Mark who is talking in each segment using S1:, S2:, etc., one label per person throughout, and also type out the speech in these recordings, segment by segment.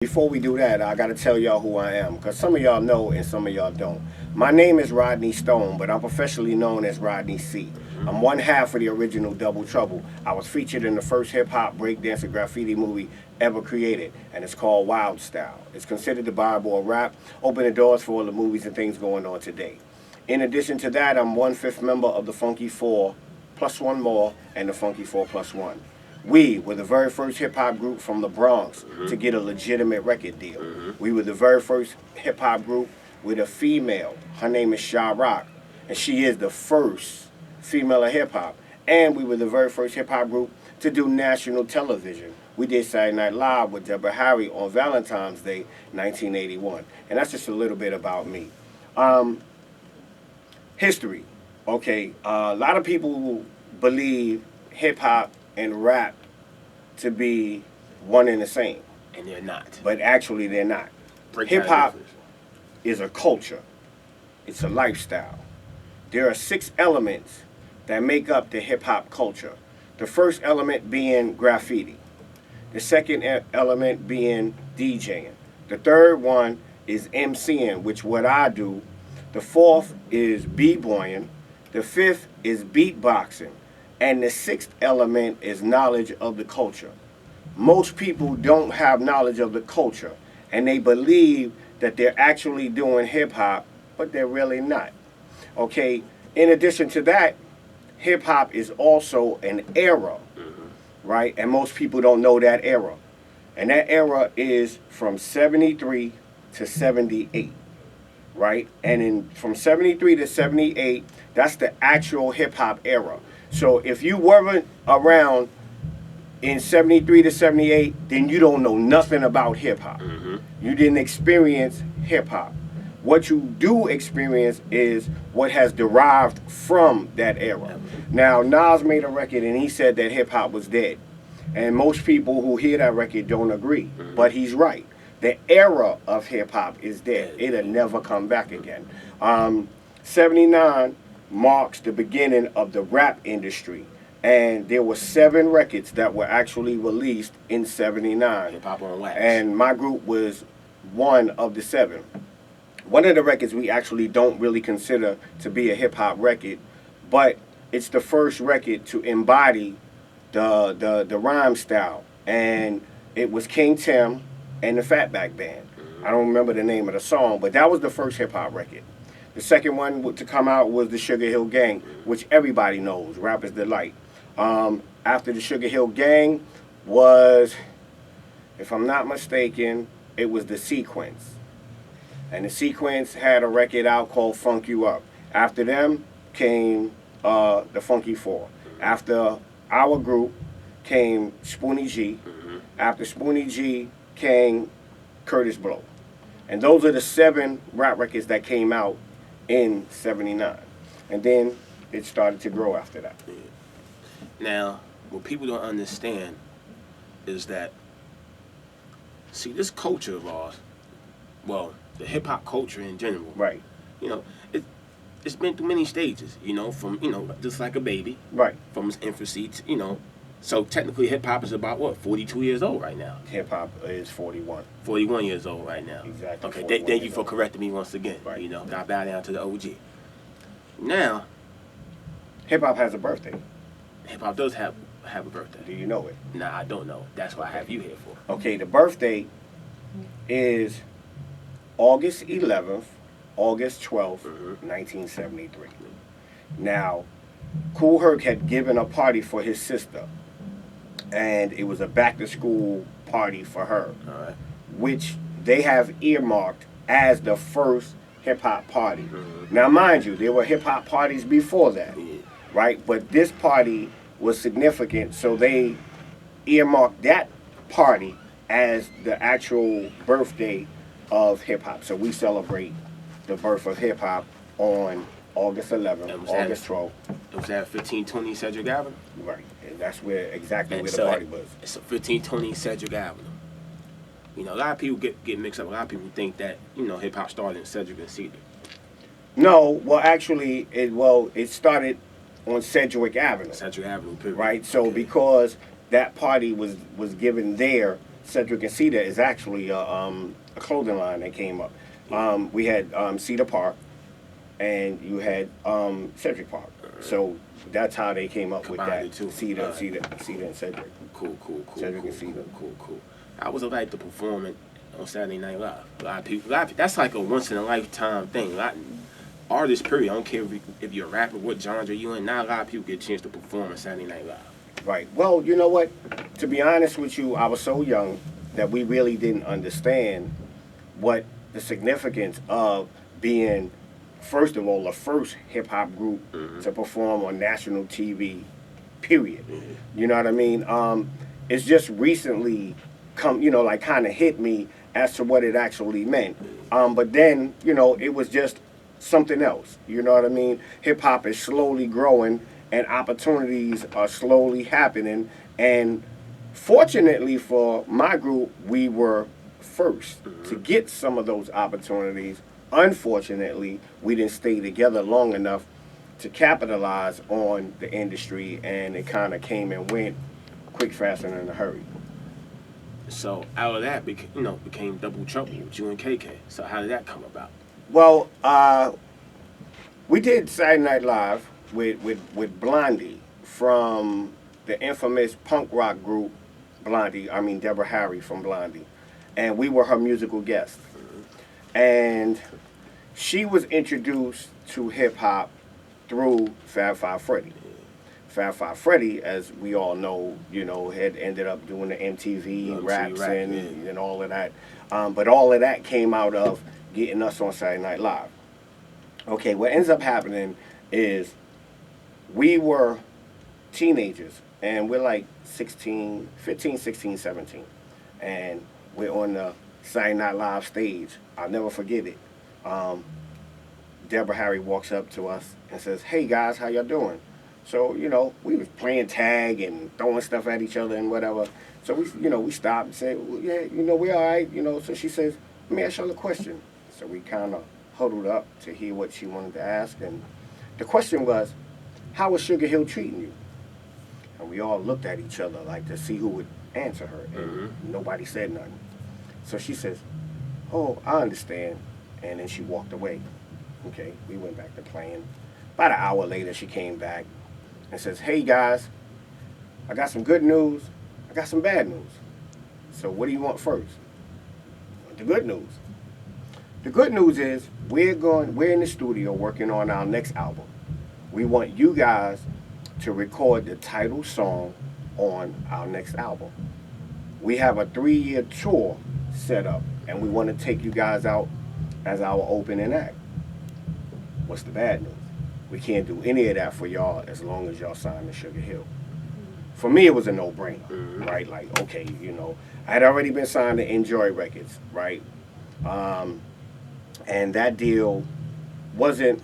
S1: Before we do that, I gotta tell y'all who I am, because some of y'all know and some of y'all don't. My name is Rodney Stone, but I'm professionally known as Rodney C. I'm one half of the original Double Trouble. I was featured in the first hip-hop, breakdance, and graffiti movie ever created, and it's called Wild Style. It's considered the Bible of rap, opening doors for all the movies and things going on today. In addition to that, I'm 1/5 member of the Funky Four, plus one more, and the Funky Four plus one. We were the very first hip-hop group from the Bronx to get a legitimate record deal. We were the very first hip-hop group with a female. Her name is Sha Rock, and she is the first female of hip-hop. And we were the very first hip-hop group to do national television. We did Saturday Night Live with Deborah Harry on Valentine's Day, 1981. And that's just a little bit about me. History. Okay, a lot of people believe hip-hop and rap to be one and the same.
S2: And they're not.
S1: But actually they're not. Hip-hop is a culture. It's a lifestyle. There are 6 elements that make up the hip-hop culture. The first element being graffiti. The second element being DJing. The third one is MCing, which what I do. The fourth is b-boying. The fifth is beatboxing. And the sixth element is knowledge of the culture. Most people don't have knowledge of the culture, and they believe that they're actually doing hip-hop, but they're really not. Okay, in addition to that, hip-hop is also an era, right? And most people don't know that era. And that era is from 73 to 78, right? And from 73 to 78, that's the actual hip-hop era. So if you weren't around in 73 to 78, then you don't know nothing about hip-hop. You didn't experience hip-hop. What you do experience is what has derived from that era. Now, Nas made a record and he said that hip-hop was dead. And most people who hear that record don't agree. But he's right. The era of hip-hop is dead. It'll never come back again. 79 marks the beginning of the rap industry, and there were 7 records that were actually released in 79.
S2: Hip-hop on wax.
S1: And my group was one of the 7. One of the records we actually don't really consider to be a hip-hop record, but it's the first record to embody the rhyme style, and it was King Tim and the Fatback Band. I don't remember the name of the song, but that was the first hip-hop record. The second one to come out was the Sugar Hill Gang, which everybody knows, Rapper's Delight. After the Sugar Hill Gang was, if I'm not mistaken, it was the Sequence. And the Sequence had a record out called Funk You Up. After them came the Funky Four. After our group came Spoonie G. After Spoonie G came Curtis Blow. And those are the 7 rap records that came out in 79. And then it started to grow after that.
S2: Now, what people don't understand is that, see, this culture of ours, well, the hip-hop culture in general,
S1: Right.
S2: you know, it's been through many stages, from, just like a baby.
S1: Right.
S2: From its infancy to, so technically hip-hop is about, 42 years old right now?
S1: Hip-hop is 41.
S2: 41 years old right now.
S1: Exactly.
S2: Okay, thank you for correcting me once again.
S1: Right.
S2: I bow down to the OG. Now,
S1: Hip-hop has a birthday.
S2: hip-hop does have a birthday.
S1: Do you know it?
S2: Nah, I don't know. That's what I have you here for.
S1: Okay, the birthday is August 11th, August 12th, 1973. Now, Kool Herc had given a party for his sister, and it was a back-to-school party for her,
S2: All right.
S1: which they have earmarked as the first hip-hop party. Now, mind you, there were hip-hop parties before that, right? But this party was significant, so they earmarked that party as the actual birthday of hip-hop. So we celebrate the birth of hip-hop on August 11th, August 12th.
S2: It was at 1520 Cedric Avenue?
S1: Right, and that's where exactly
S2: And
S1: where
S2: so
S1: the party was.
S2: It's 1520 Cedric Avenue. A lot of people get mixed up. A lot of people think that, hip-hop started in Cedric and Cedar.
S1: No, well, actually, it started on Sedgwick Avenue.
S2: Cedric Avenue, period.
S1: Right, so
S2: Okay.
S1: because that party was given there, Cedric and Cedar is actually a clothing line that came up. We had Cedar Park, and you had Cedric Park. So that's how they came up with that. Cedar and Cedric.
S2: Cool.
S1: Cedric and Cedar.
S2: Cool. I was like to performing on Saturday Night Live. A lot of people, that's like a once in a lifetime thing. Artists, period. I don't care if you're a rapper, what genre you in. Not a lot of people get a chance to perform on Saturday Night Live.
S1: Right. Well, you know what? To be honest with you, I was so young that we really didn't understand what the significance of being, first of all, the first hip hop group to perform on national TV. Period. You know what I mean? It's just recently come, like kind of hit me as to what it actually meant. But then, it was just something else. You know what I mean? Hip hop is slowly growing and opportunities are slowly happening. And fortunately for my group, we were first to get some of those opportunities. Unfortunately, we didn't stay together long enough to capitalize on the industry, and it kind of came and went quick, fast, and in a hurry.
S2: So out of that, became Double Trouble with you and KK. So how did that come about?
S1: Well, we did Saturday Night Live with Blondie from the infamous punk rock group Deborah Harry from Blondie. And we were her musical guest. And she was introduced to hip-hop through Fab Five Freddy. Fab Five Freddy, as we all know, had ended up doing the MTV raps and all of that. But all of that came out of getting us on Saturday Night Live. Okay, what ends up happening is we were teenagers, and we're like 15, 16, 17. And we're on the Saturday Night Live stage. I'll never forget it. Deborah Harry walks up to us and says, "Hey guys, how y'all doing?" So, we was playing tag and throwing stuff at each other and whatever. So we stopped and said, "Well, yeah, we're all right, So she says, "Let me ask y'all a question." So we kind of huddled up to hear what she wanted to ask. And the question was, "How was Sugar Hill treating you?" And we all looked at each other like to see who would answer her. And nobody said nothing. So she says, "Oh, I understand." And then she walked away. Okay, we went back to playing. About an hour later, she came back and says, "Hey guys, I got some good news. I got some bad news. So what do you want first?" The good news. The good news is we're in the studio working on our next album. We want you guys to record the title song on our next album. We have a 3-year tour set up, and we want to take you guys out as our opening act. What's the bad news? We can't do any of that for y'all as long as y'all sign to Sugar Hill. For me, it was a no-brainer, right? Like, okay, I had already been signed to Enjoy Records, right? And that deal wasn't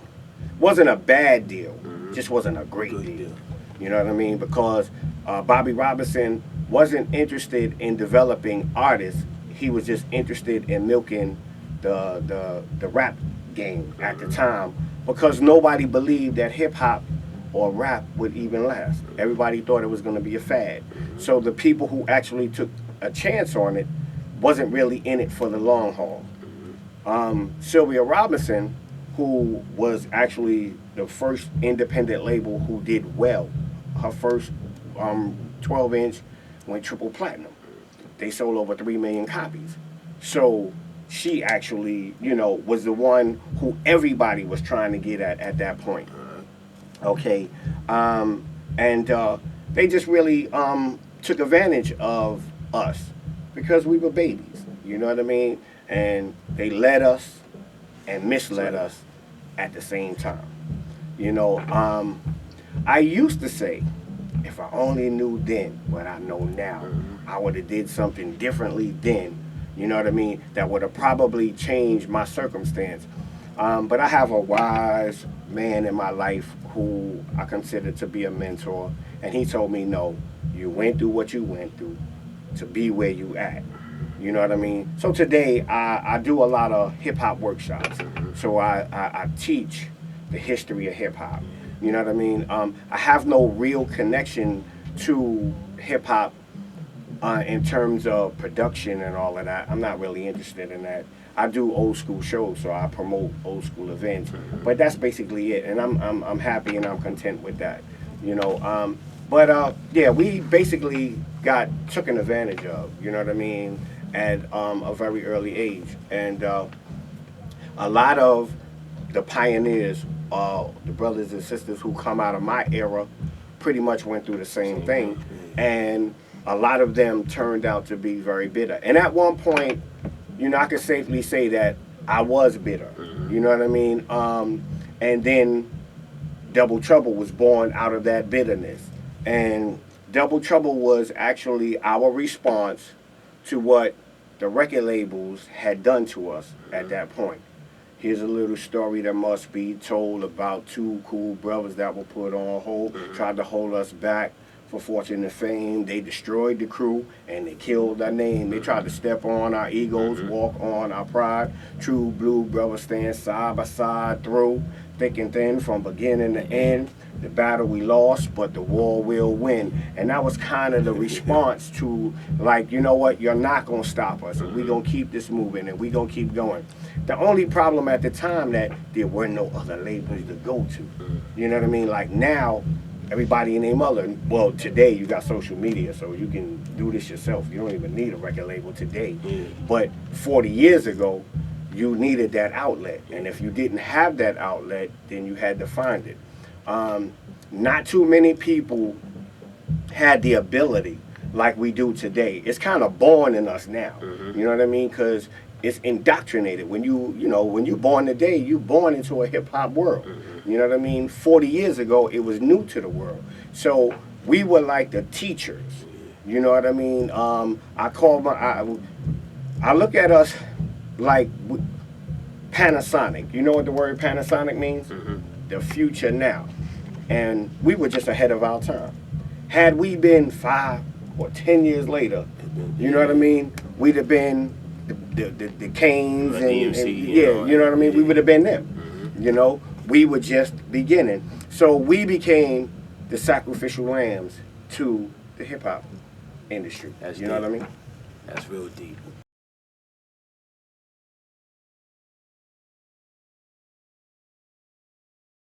S1: a bad deal, just wasn't a great deal. You know what I mean? Because Bobby Robinson wasn't interested in developing artists. He was just interested in milking the rap game at the time, because nobody believed that hip-hop or rap would even last. Everybody thought it was going to be a fad. So the people who actually took a chance on it wasn't really in it for the long haul. Sylvia Robinson, who was actually the first independent label who did well, her first 12-inch went triple platinum. They sold over 3 million copies. So she actually, was the one who everybody was trying to get at that point. Okay. And they just really took advantage of us because we were babies. You know what I mean? And they led us and misled us at the same time. I used to say, if I only knew then what I know now, I would have did something differently then. You know what I mean? That would have probably changed my circumstance. But I have a wise man in my life who I consider to be a mentor. And he told me, no, you went through what you went through to be where you at. You know what I mean? So today I do a lot of hip-hop workshops. So I teach the history of hip-hop. You know what I mean? I have no real connection to hip-hop in terms of production and all of that, I'm not really interested in that. I do old school shows, so I promote old school events. But that's basically it, and I'm happy and I'm content with that. You know, yeah, we basically got taken advantage of. You know what I mean? At a very early age, and a lot of the pioneers, the brothers and sisters who come out of my era, pretty much went through the same thing, and a lot of them turned out to be very bitter. And at one point, you know, I can safely say that I was bitter. You know what I mean? And then Double Trouble was born out of that bitterness. And Double Trouble was actually our response to what the record labels had done to us at that point. Here's a little story that must be told about two cool brothers that were put on hold, tried to hold us back for fortune and fame. They destroyed the crew and they killed our name. They tried to step on our egos, walk on our pride. True blue brothers stand side by side through thick and thin from beginning to end. The battle we lost, but the war will win. And that was kind of the response to, like, you know what, you're not going to stop us. And we're going to keep this moving and we're going to keep going. The only problem at the time that there were no other labels to go to. You know what I mean? Like now, everybody and their mother, well, today you got social media, so you can do this yourself. You don't even need a record label today. But 40 years ago, you needed that outlet. And if you didn't have that outlet, then you had to find it. Not too many people had the ability like we do today. It's kind of born in us now. You know what I mean? Because it's indoctrinated. When when you're born today, you're born into a hip hop world. You know what I mean? 40 years ago, it was new to the world. So we were like the teachers. You know what I mean? I look at us like Panasonic. You know what the word Panasonic means? The future now. And we were just ahead of our time. Had we been 5 or 10 years later, you know what I mean? We'd have been the Canes you know what I mean? We would have been them. You know, we were just beginning. So we became the sacrificial lambs to the hip hop industry.
S2: That's
S1: you know
S2: deep.
S1: what I mean?
S2: That's real deep.